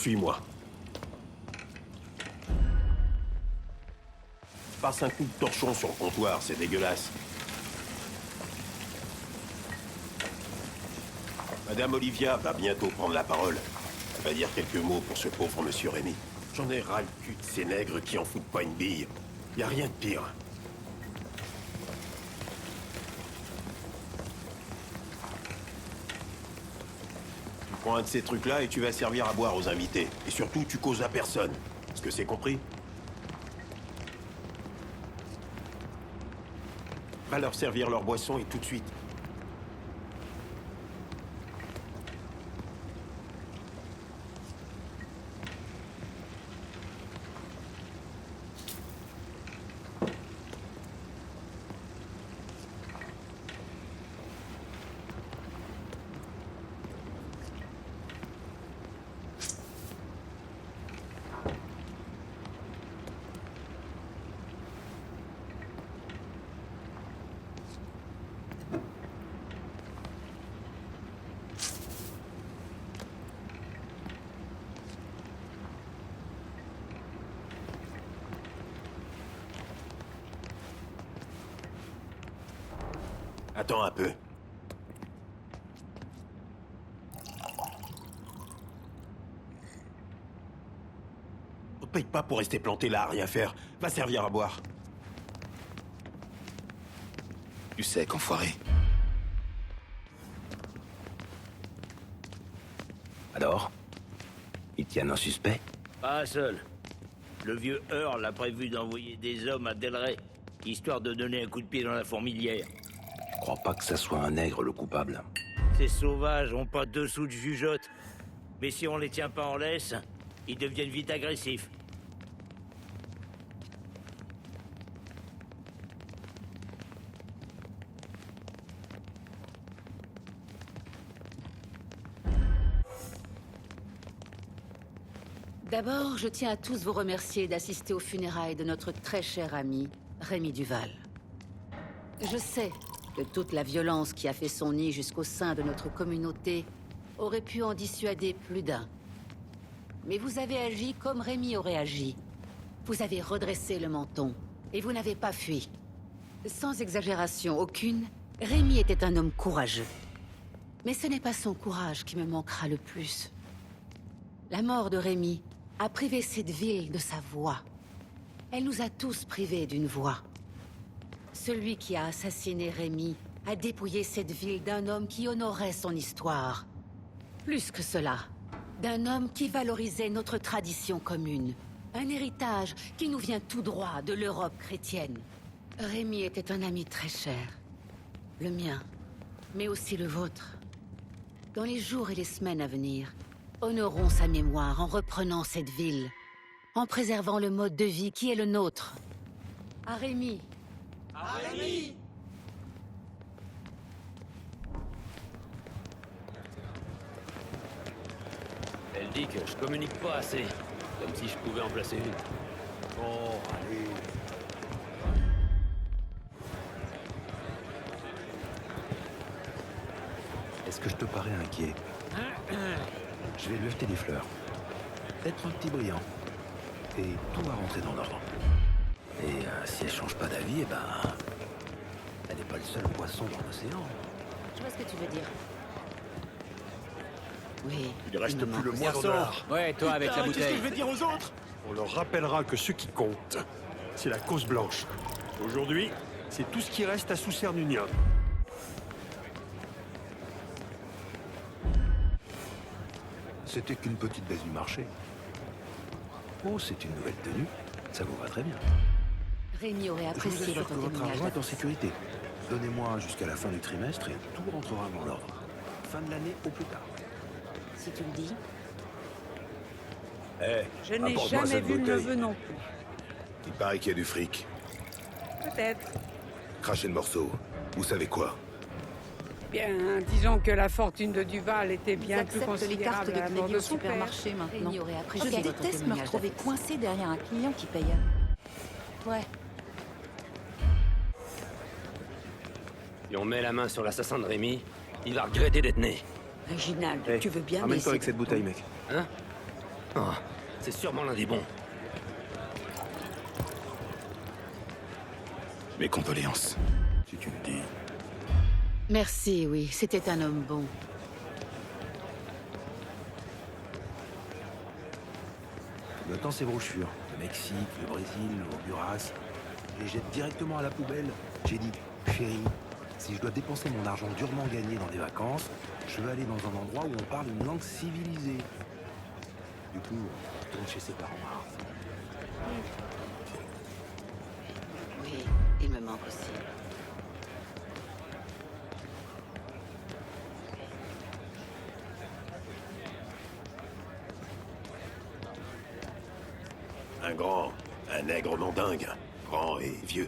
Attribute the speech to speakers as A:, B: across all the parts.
A: Suis-moi. Passe un coup de torchon sur le comptoir, c'est dégueulasse. Madame Olivia va bientôt prendre la parole. Elle va dire quelques mots pour ce pauvre monsieur Rémy. J'en ai ras le cul de ces nègres qui en foutent pas une bille. Y a rien de pire. Tu prends un de ces trucs-là et tu vas servir à boire aux invités. Et surtout, tu causes à personne. Est-ce que c'est compris? Va leur servir leur boisson et tout de suite. Attends un peu. On te paye pas pour rester planté là à rien faire. Va servir à boire.
B: Tu sais qu'enfoiré. Alors? Ils tiennent un suspect?
C: Pas un seul. Le vieux Earl a prévu d'envoyer des hommes à Delray, histoire de donner un coup de pied dans la fourmilière.
B: Je crois pas que ça soit un nègre le coupable.
C: Ces sauvages ont pas deux sous de jugeote. Mais si on les tient pas en laisse, ils deviennent vite agressifs.
D: D'abord, je tiens à tous vous remercier d'assister aux funérailles de notre très cher ami, Rémy Duval. Je sais que toute la violence qui a fait son nid jusqu'au sein de notre communauté aurait pu en dissuader plus d'un. Mais vous avez agi comme Rémy aurait agi. Vous avez redressé le menton, et vous n'avez pas fui. Sans exagération aucune, Rémy était un homme courageux. Mais ce n'est pas son courage qui me manquera le plus. La mort de Rémy a privé cette ville de sa voix. Elle nous a tous privés d'une voix. Celui qui a assassiné Rémy a dépouillé cette ville d'un homme qui honorait son histoire. Plus que cela, d'un homme qui valorisait notre tradition commune. Un héritage qui nous vient tout droit de l'Europe chrétienne. Rémy était un ami très cher. Le mien, mais aussi le vôtre. Dans les jours et les semaines à venir, honorons sa mémoire en reprenant cette ville, en préservant le mode de vie qui est le nôtre. À Rémy.
E: À Rémy!
F: Elle dit que je communique pas assez, comme si je pouvais en placer une.
E: Oh, allez.
B: Est-ce que je te parais inquiet? Je vais lui acheter des fleurs. Peut-être un petit brillant. Et tout va rentrer dans l'ordre. Et si elle change pas d'avis, eh ben... elle n'est pas le seul poisson dans l'océan.
D: Je vois ce que tu veux dire. Oui.
A: Il reste
D: me
A: plus
D: manque
A: le
D: aussi.
A: moindre dollar.
F: Ouais, toi avec la
A: Qu'est-ce que
F: bouteille.
A: je vais dire aux autres?
E: On leur rappellera que ce qui compte, c'est la cause blanche. Aujourd'hui, c'est tout ce qui reste à Soucernunium.
B: C'était qu'une petite baisse du marché. Oh, c'est une nouvelle tenue. Ça vous va très bien.
D: Rémy aurait
B: Je vous
D: apprécié
B: assure
D: votre
B: que votre
D: témoignage.
B: argent est en sécurité. Donnez-moi jusqu'à la fin du trimestre et tout rentrera dans l'ordre. Fin de l'année au plus tard.
D: Si tu le dis.
G: Je n'ai jamais vu le neveu non plus.
H: Il paraît qu'il y a du fric.
G: Peut-être.
H: Crachez le morceau. Vous savez quoi?
G: Bien, disons que la fortune de Duval était
I: Ils
G: bien plus
I: acceptent les cartes
G: considérable
I: de
G: à la mort
I: crédit
G: de
I: au
G: son père.
I: supermarché maintenant.
D: Rémy aurait
I: Je
D: apprécié votre
I: déteste me
D: témoignage.
I: retrouver coincé derrière un client qui paye. Ouais.
F: Si on met la main sur l'assassin de Rémy, il va regretter d'être né.
I: Réginald,
B: Hey,
I: tu veux bien
B: ramène-toi
I: baisser
B: avec cette
I: ton
B: bouteille,
I: ton
B: mec.
F: Hein? Ah, c'est sûrement l'un des bons.
B: Mes condoléances, si tu le dis.
D: Merci, oui, c'était un homme bon.
B: Je me tends ces brochures. Le Mexique, le Brésil, le Honduras. Je les jette directement à la poubelle. J'ai dit, chérie, si je dois dépenser mon argent durement gagné dans des vacances, je veux aller dans un endroit où on parle une langue civilisée. Du coup, je tourne chez ses parents.
D: Oui, il me manque aussi.
A: Un nègre mandingue, grand et vieux.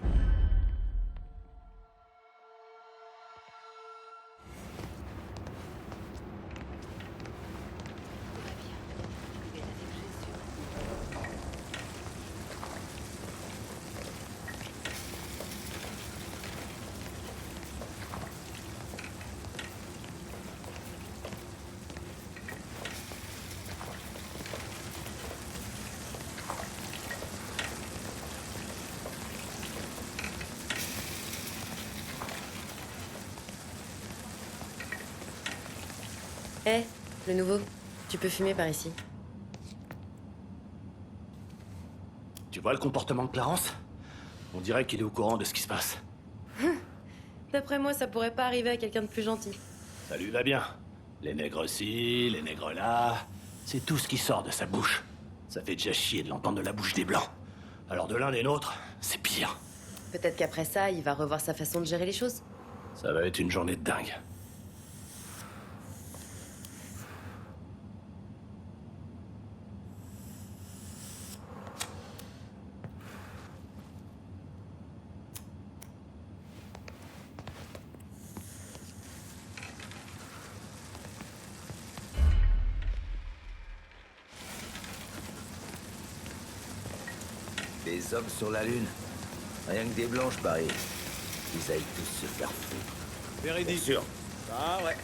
I: Hé, le nouveau, tu peux fumer par ici.
F: Tu vois le comportement de Clarence? On dirait qu'il est au courant de ce qui se passe.
I: D'après moi, ça pourrait pas arriver à quelqu'un de plus gentil.
F: Ça lui va bien. Les nègres ci, les nègres là... C'est tout ce qui sort de sa bouche. Ça fait déjà chier de l'entendre de la bouche des Blancs. Alors de l'un des nôtres, c'est pire.
I: Peut-être qu'après ça, il va revoir sa façon de gérer les choses.
F: Ça va être une journée de dingue.
C: Des hommes sur la Lune. Rien que des blanches, pareil. Ils aillent tous se faire foutre.
E: Véridique.
C: Bien sûr.
E: Ah ouais.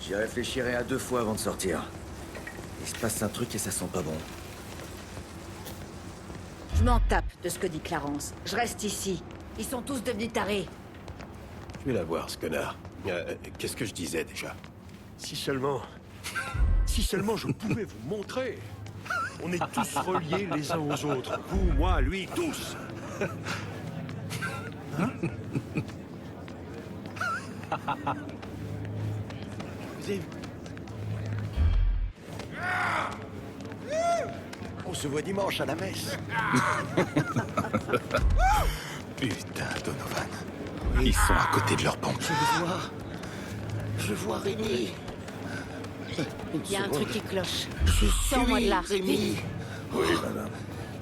C: J'y réfléchirai à 2 fois avant de sortir. Il se passe un truc et ça sent pas bon.
D: Je m'en tape de ce que dit Clarence. Je reste ici. Ils sont tous devenus tarés.
A: Je vais la voir, ce connard. Qu'est-ce que je disais déjà?
E: Si seulement... Si seulement je pouvais vous montrer. On est tous reliés les uns aux autres. Vous, moi, lui, tous. Vous avez... On se voit dimanche à la messe.
B: Putain, Donovan. Ils sont à côté de leur pompe.
C: Je vois Rémi.
D: Il y a un truc qui cloche.
C: Je
D: Sors-moi de là.
C: Rémi. Oui, madame.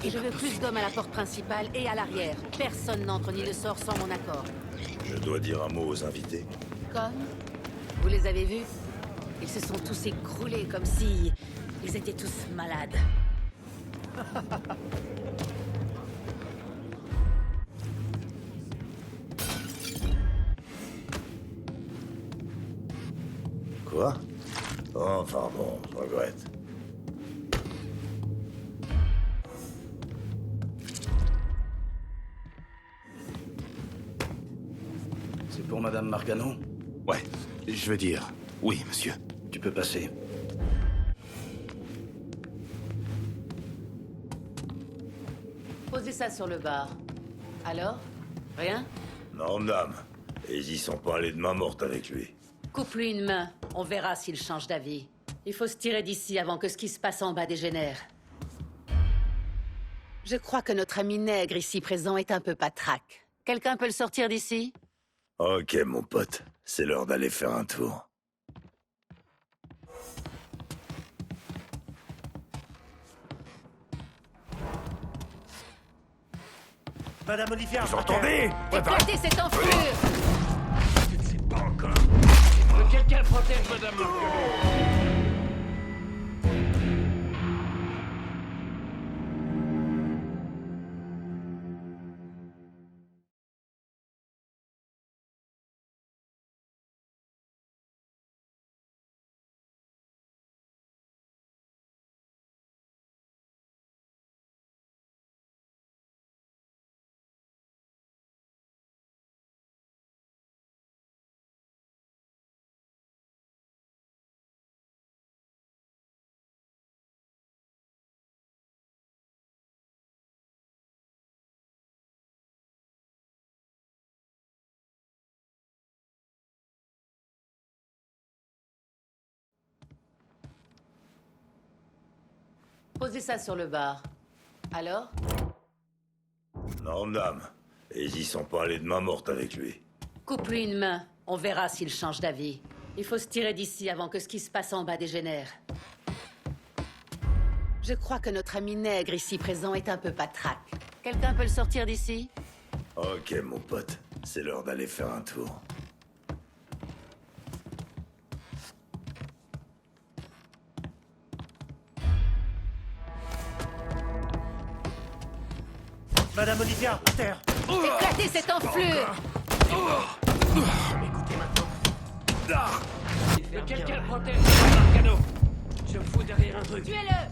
D: Et je veux plus d'hommes à la porte principale et à l'arrière. Personne n'entre ni ne sort sans mon accord.
H: Je dois dire un mot aux invités.
D: Comme? Vous les avez vus? Ils se sont tous écroulés comme si... ils étaient tous malades.
H: Quoi? Oh, enfin bon, je regrette.
F: C'est pour Madame Margano?
B: Ouais, je veux dire, oui, monsieur.
F: Tu peux passer.
D: Posez ça sur le bar. Alors? Rien?
H: Non, dame. Et ils y sont pas allés de main morte avec lui.
D: Coupe-lui une main. On verra s'il change d'avis. Il faut se tirer d'ici avant que ce qui se passe en bas dégénère. Je crois que notre ami nègre ici présent est un peu patraque. Quelqu'un peut le sortir d'ici?
H: Ok, mon pote. C'est l'heure d'aller faire un tour.
E: Madame Olivia,
H: Vous entendez?
D: Éclatez cette enflure!
C: Que quelqu'un protège Madame Margano.
D: Posez ça sur le bar. Alors?
H: Non, dame. Et ils sont pas allés de main morte avec lui.
D: Coupe-lui une main. On verra s'il change d'avis. Il faut se tirer d'ici avant que ce qui se passe en bas dégénère. Je crois que notre ami nègre ici présent est un peu patraque. Quelqu'un peut le sortir d'ici?
H: Ok, mon pote. C'est l'heure d'aller faire un tour.
F: Madame Olivia, à terre.
D: Éclatez cette enflure!
F: Écoutez maintenant.
G: Quelqu'un protège le canot. Je me fous derrière un truc.
D: Tuez-le!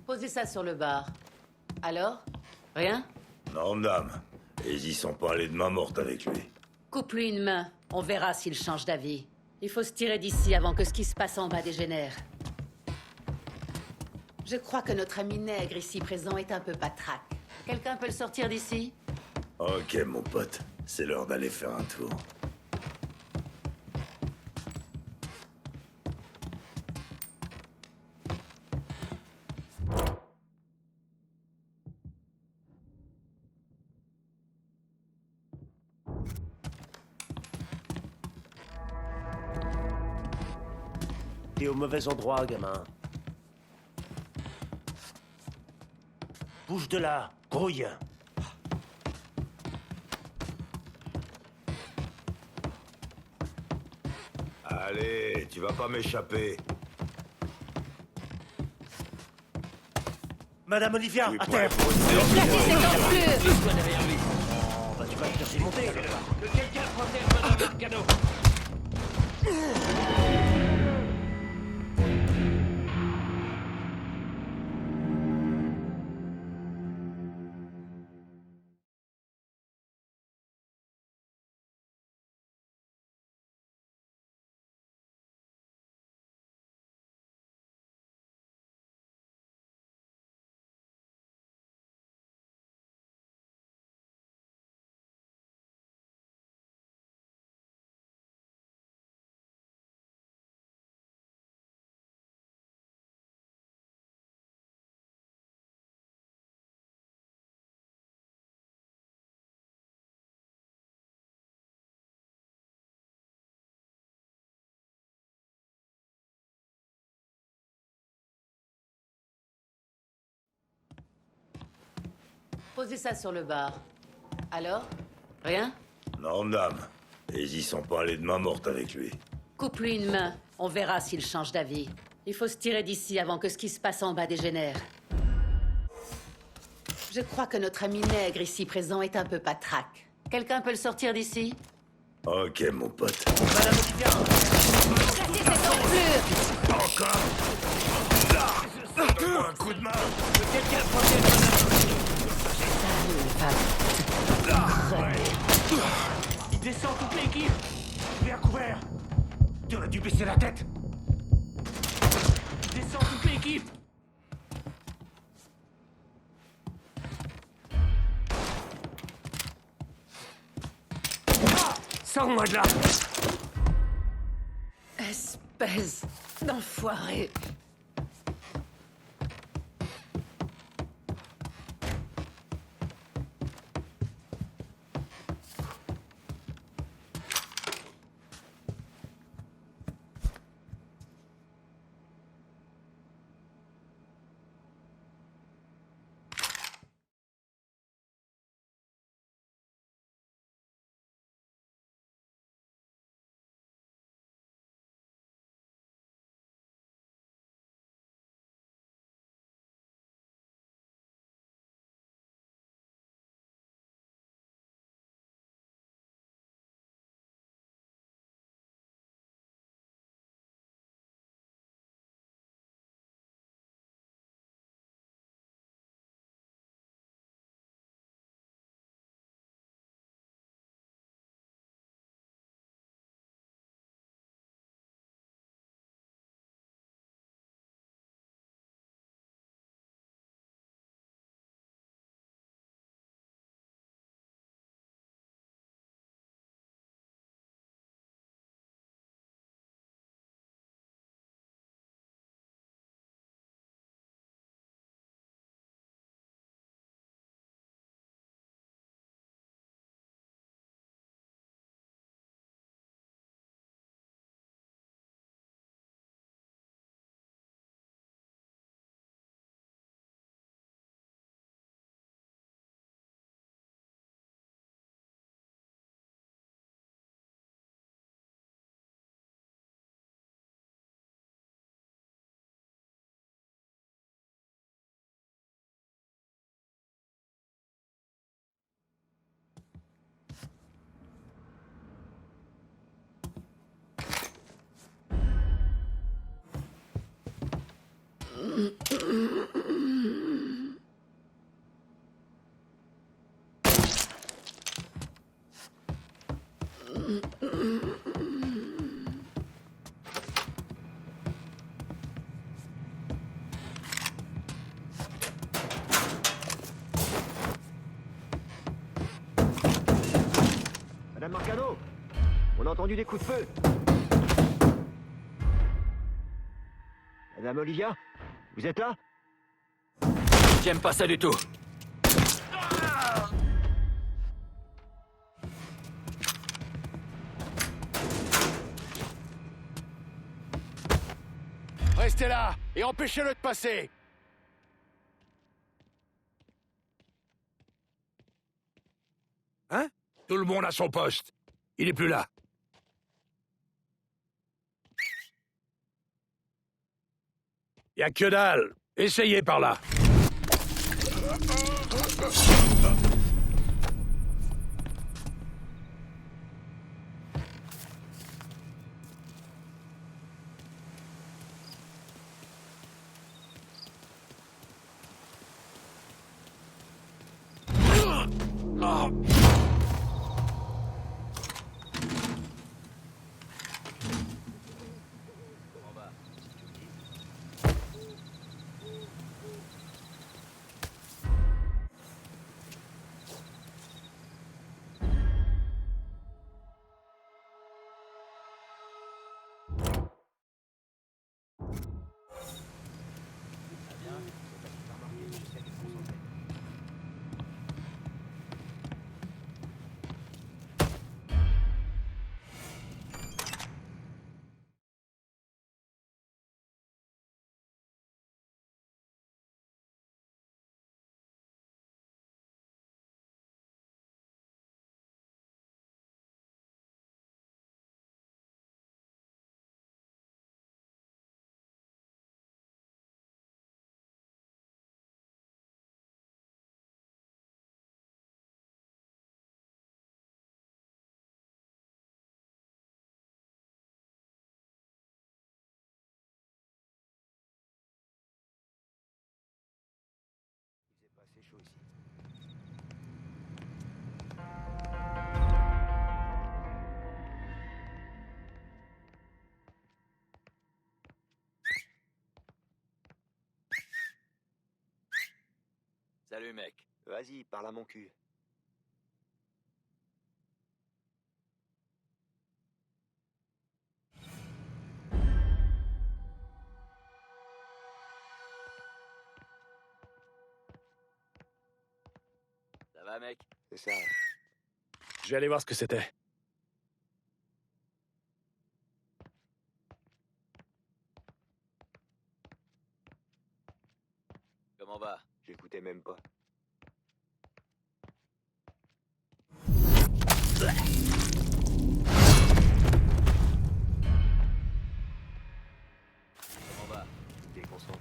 D: Posez ça sur le bar. Alors? Rien?
H: Non, dame. Et ils sont pas allés de main morte avec lui.
D: Coupe-lui une main. On verra s'il change d'avis. Il faut se tirer d'ici avant que ce qui se passe en bas dégénère. Je crois que notre ami nègre ici présent est un peu patraque. Quelqu'un peut le sortir d'ici?
H: Ok, mon pote. C'est l'heure d'aller faire un tour.
F: T'es au mauvais endroit, gamin. Bouge de là, grouille.
H: Allez, tu vas pas m'échapper.
F: Madame Olivia,
H: Oui,
F: à
H: pour
F: terre.
D: Éclatez cette enflure!
F: Toi derrière lui. Oh, bah tu vas te faire démonter.
G: Que quelqu'un protège madame le canot.
D: Posez ça sur le bar. Alors? Rien?
H: Non, dame. Et ils sont pas allés de main morte avec lui.
D: Coupe-lui une main. On verra s'il change d'avis. Il faut se tirer d'ici avant que ce qui se passe en bas dégénère. Je crois que notre ami nègre ici présent est un peu patraque. Quelqu'un peut le sortir d'ici?
H: Ok, mon pote.
F: Madame Olivia.
D: Éclatez cette enflure!
H: Encore là. Donne-moi un coup de main.
F: Que quelqu'un protège madame. Il descend toute l'équipe. Vers couvert. Tu aurais dû baisser la tête. Il descend toute l'équipe.
G: Sors-moi de là.
D: Espèce d'enfoiré.
J: Madame Marcano, on a entendu des coups de feu. Madame Olivia, vous êtes là?
F: J'aime pas ça du tout.
E: Restez là et empêchez-le de passer. Hein? Tout le monde à son poste. Il est plus là. Y a que dalle. Essayez par là.
J: C'est chaud ici.
F: Salut, mec.
J: Vas-y, parle à mon cul.
F: Ça va, mec?
J: C'est ça.
E: Je vais aller voir ce que c'était.
F: Comment va?
J: J'écoutais même pas.
F: Comment va?
J: Déconcentre.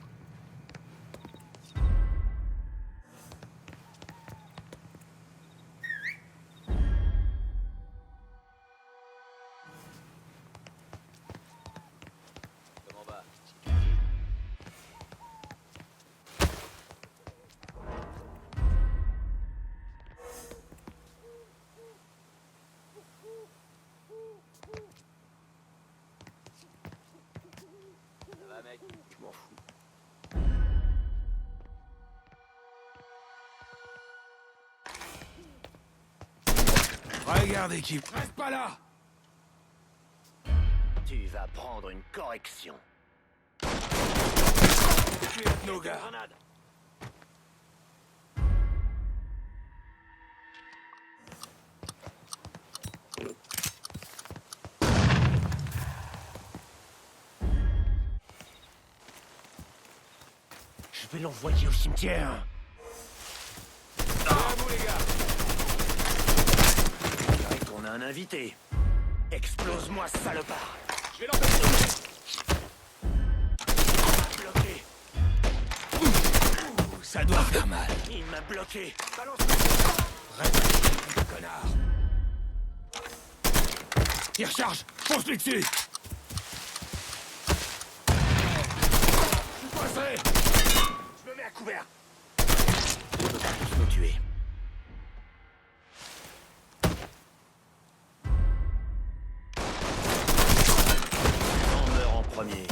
F: Comment va? Ça va, mec?
J: Je m'en fous.
E: Regardez qui... Reste pas là!
J: Tu vas prendre une correction.
E: Tu es nos gars.
J: Grenade.
E: Je vais l'envoyer au cimetière.
J: À vous, les gars. On dirait qu'on a un invité. Explose-moi, salopard.
E: Je vais l'empêcher.
J: Bloqué.
E: Ça doit faire mal.
J: Il m'a bloqué. Balance.
E: Reste, connard. Il recharge. Fonce-lui dessus. Je suis coincé.
C: tuer. On meurt en premier.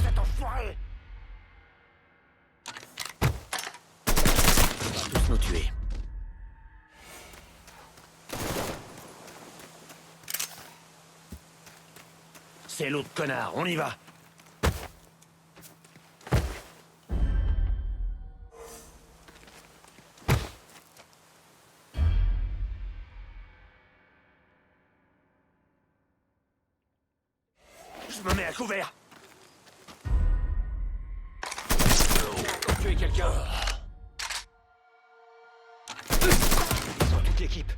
C: Cet enfoiré! On va tous nous tuer.
F: C'est l'autre connard, on y va. Je me mets à couvert.
G: Tuer quelqu'un.
F: Ils ont toute l'équipe.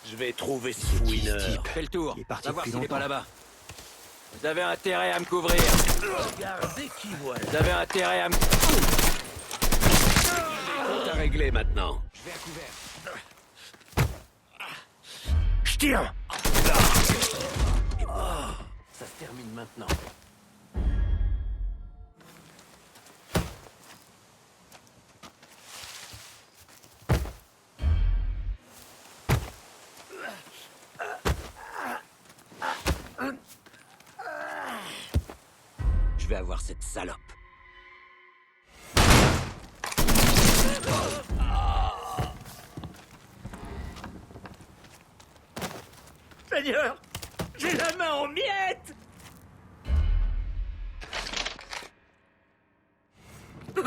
C: Je vais trouver ce fouineur.
G: Fais le tour.
B: Il est parti
G: Va voir
B: depuis
G: s'il est pas
B: longtemps.
G: là-bas. Vous avez intérêt à me couvrir.
C: Regardez qui voilà.
G: Vous avez intérêt à me...
E: Compte à régler maintenant.
G: Je vais à couvert.
F: Je tire.
G: Ça se termine maintenant.
C: Je vais avoir cette salope. Seigneur, j'ai la main en miettes.
E: Je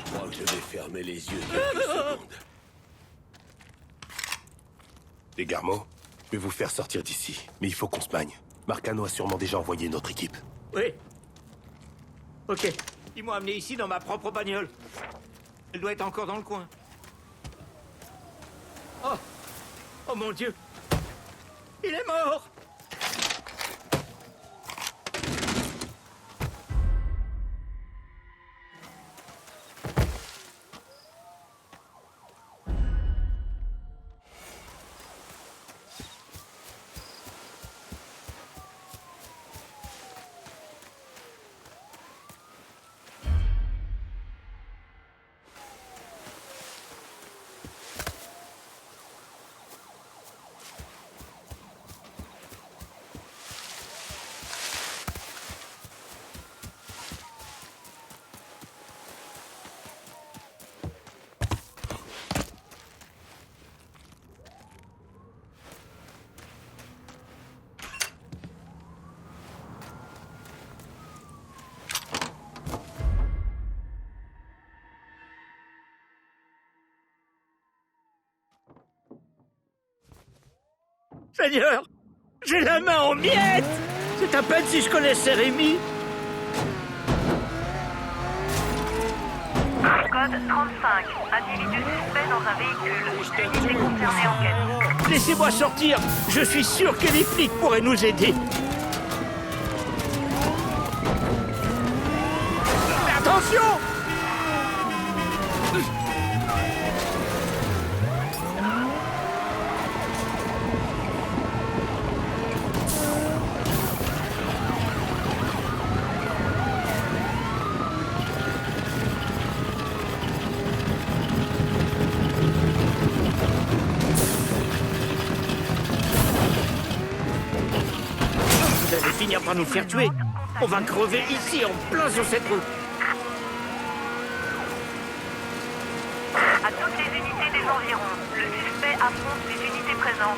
E: crois que je vais fermer les yeux quelques secondes.
A: Les Garmo, je vais vous faire sortir d'ici. Mais il faut qu'on se magne. Marcano a sûrement déjà envoyé notre équipe.
C: Oui. Ok. Ils m'ont amené ici dans ma propre bagnole. Elle doit être encore dans le coin. Oh! Oh mon Dieu! Il est mort! Seigneur, j'ai la main en miettes. C'est à peine si je connaissais Rémi.
K: Code 35. Individu suspect dans un véhicule. Unité concernée enquête.
C: Laissez-moi sortir. Je suis sûr que les flics pourraient nous aider. Mais attention! Vous allez finir par nous faire tuer. On va crever ici, en plein sur cette route.
K: À toutes les unités des environs, le suspect affronte les unités présentes.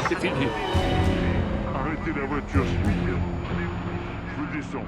E: C'est fini.
L: Arrêtez la voiture, s'il vous plaît. Je descends.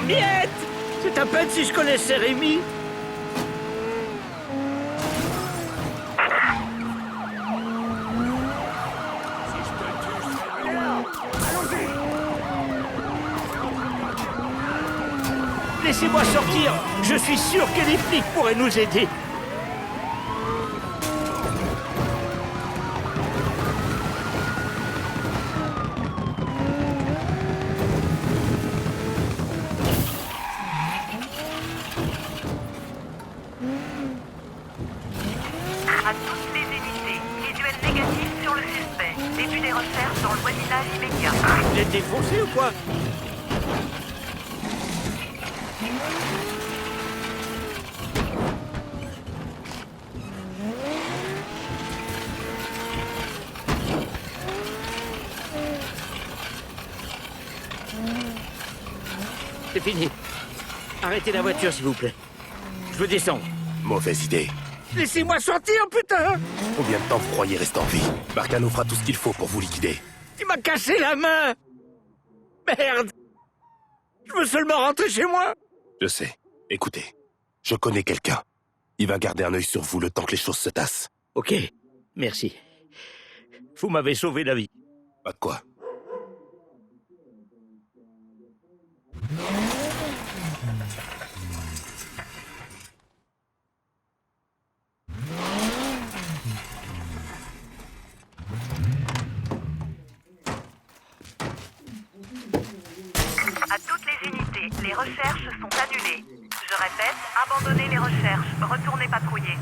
C: Miette! C'est à peine si je connaissais Rémi. Laissez-moi sortir. Je suis sûr que les flics pourraient nous aider.
K: À toutes les unités, visuel négatif sur le suspect. Début des recherches dans le voisinage immédiat.
C: Vous êtes défoncé ou quoi? C'est fini. Arrêtez la voiture, s'il vous plaît. Je veux descendre.
A: Mauvaise idée.
C: Laissez-moi sortir, putain!
A: Combien de temps vous croyez rester en vie? Marcano fera tout ce qu'il faut pour vous liquider.
C: Il m'a cassé la main! Merde! Je veux seulement rentrer chez moi!
A: Je sais. Écoutez, je connais quelqu'un. Il va garder un œil sur vous le temps que les choses se tassent.
C: Ok, merci. Vous m'avez sauvé la vie.
A: Pas de quoi.
K: À toutes les unités, les recherches sont annulées. Je répète, abandonnez les recherches. Retournez patrouiller.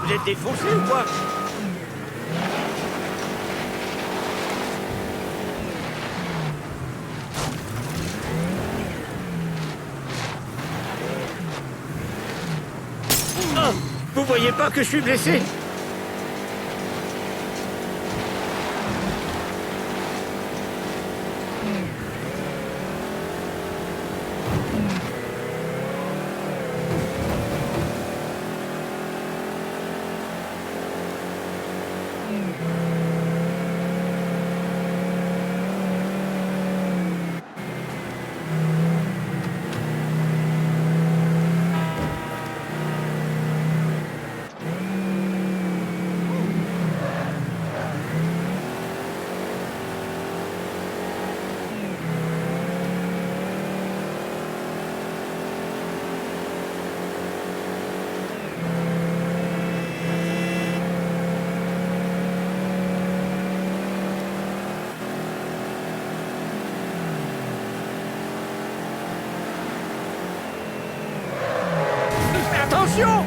C: Vous êtes défoncé ou quoi? Oh, vous voyez pas que je suis blessé? Attention!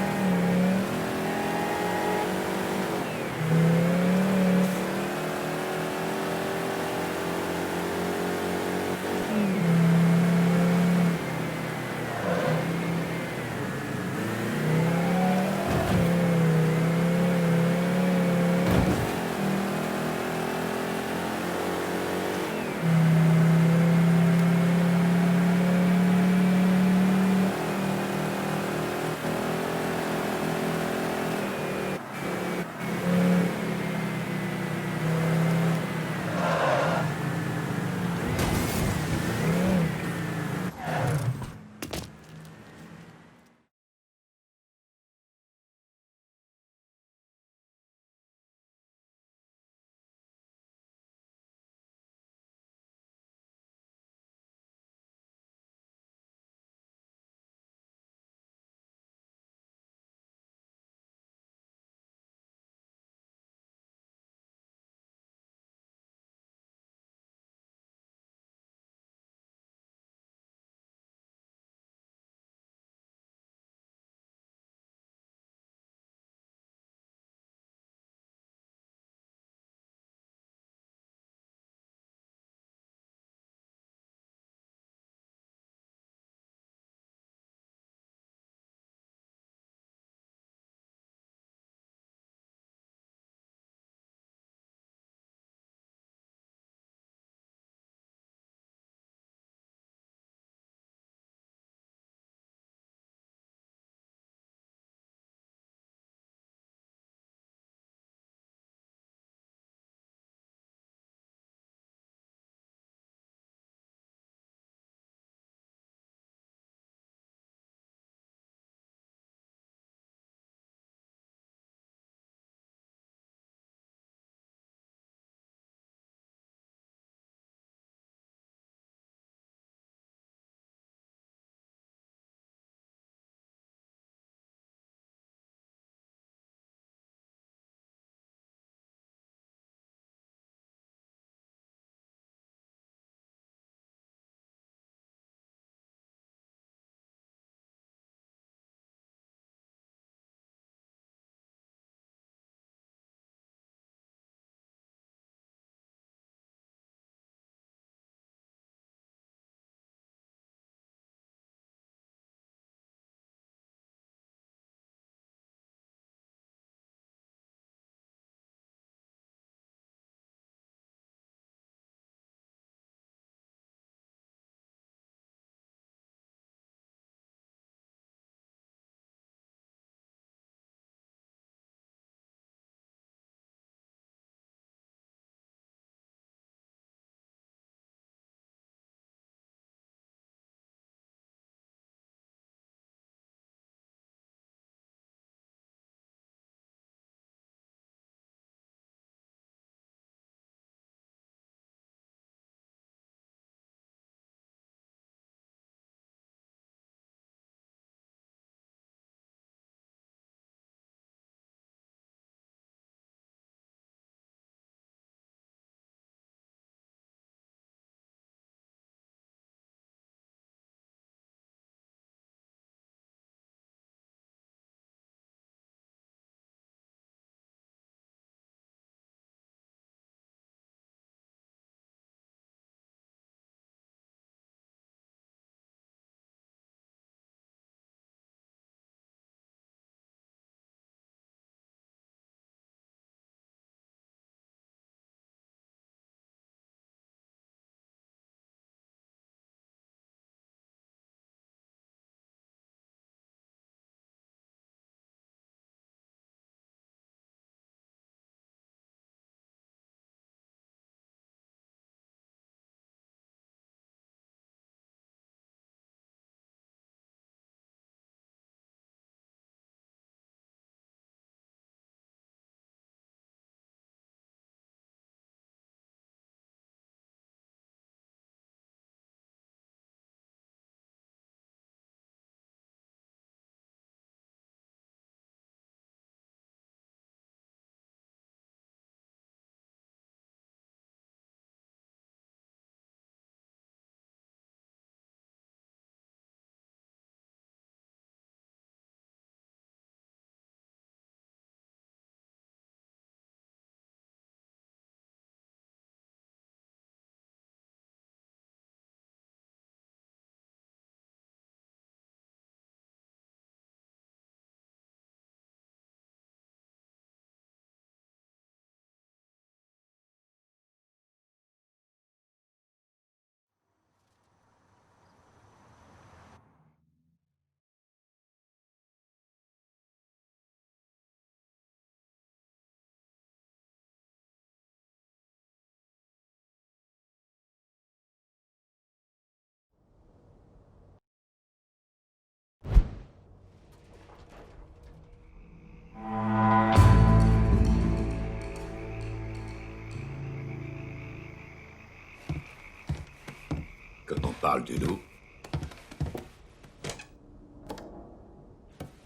H: parle du loup.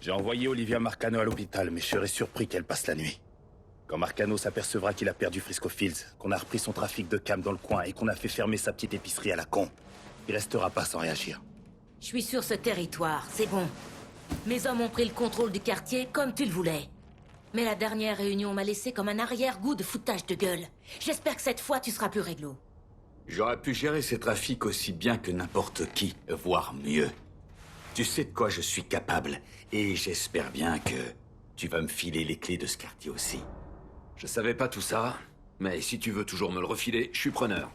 B: J'ai envoyé Olivia Marcano à l'hôpital, mais je serais surpris qu'elle passe la nuit. Quand Marcano s'apercevra qu'il a perdu Frisco Fields, qu'on a repris son trafic de cam dans le coin et qu'on a fait fermer sa petite épicerie à la con, il restera pas sans réagir.
M: Je suis sur ce territoire, c'est bon. Mes hommes ont pris le contrôle du quartier comme tu le voulais. Mais la dernière réunion m'a laissé comme un arrière-goût de foutage de gueule. J'espère que cette fois, tu seras plus réglo.
N: J'aurais pu gérer ces trafics aussi bien que n'importe qui, voire mieux. Tu sais de quoi je suis capable, et j'espère bien que tu vas me filer les clés de ce quartier aussi.
O: Je savais pas tout ça, mais si tu veux toujours me le refiler, je suis preneur.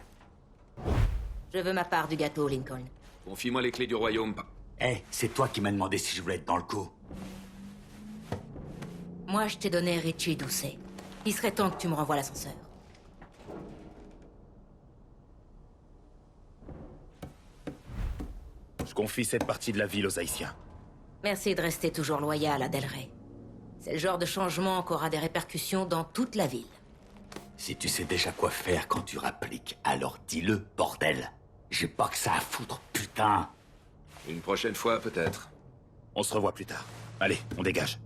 M: Je veux ma part du gâteau, Lincoln.
O: Confie-moi les clés du royaume.
N: C'est toi qui m'as demandé si je voulais être dans le coup.
M: Moi, je t'ai donné Richie Doucet. Il serait temps que tu me renvoies l'ascenseur.
B: Je confie cette partie de la ville aux Haïtiens.
M: Merci de rester toujours loyal à Del Rey. C'est le genre de changement qui aura des répercussions dans toute la ville.
N: Si tu sais déjà quoi faire quand tu rappliques, alors dis-le, bordel. J'ai pas que ça à foutre, putain.
O: Une prochaine fois, peut-être.
B: On se revoit plus tard. Allez, on dégage.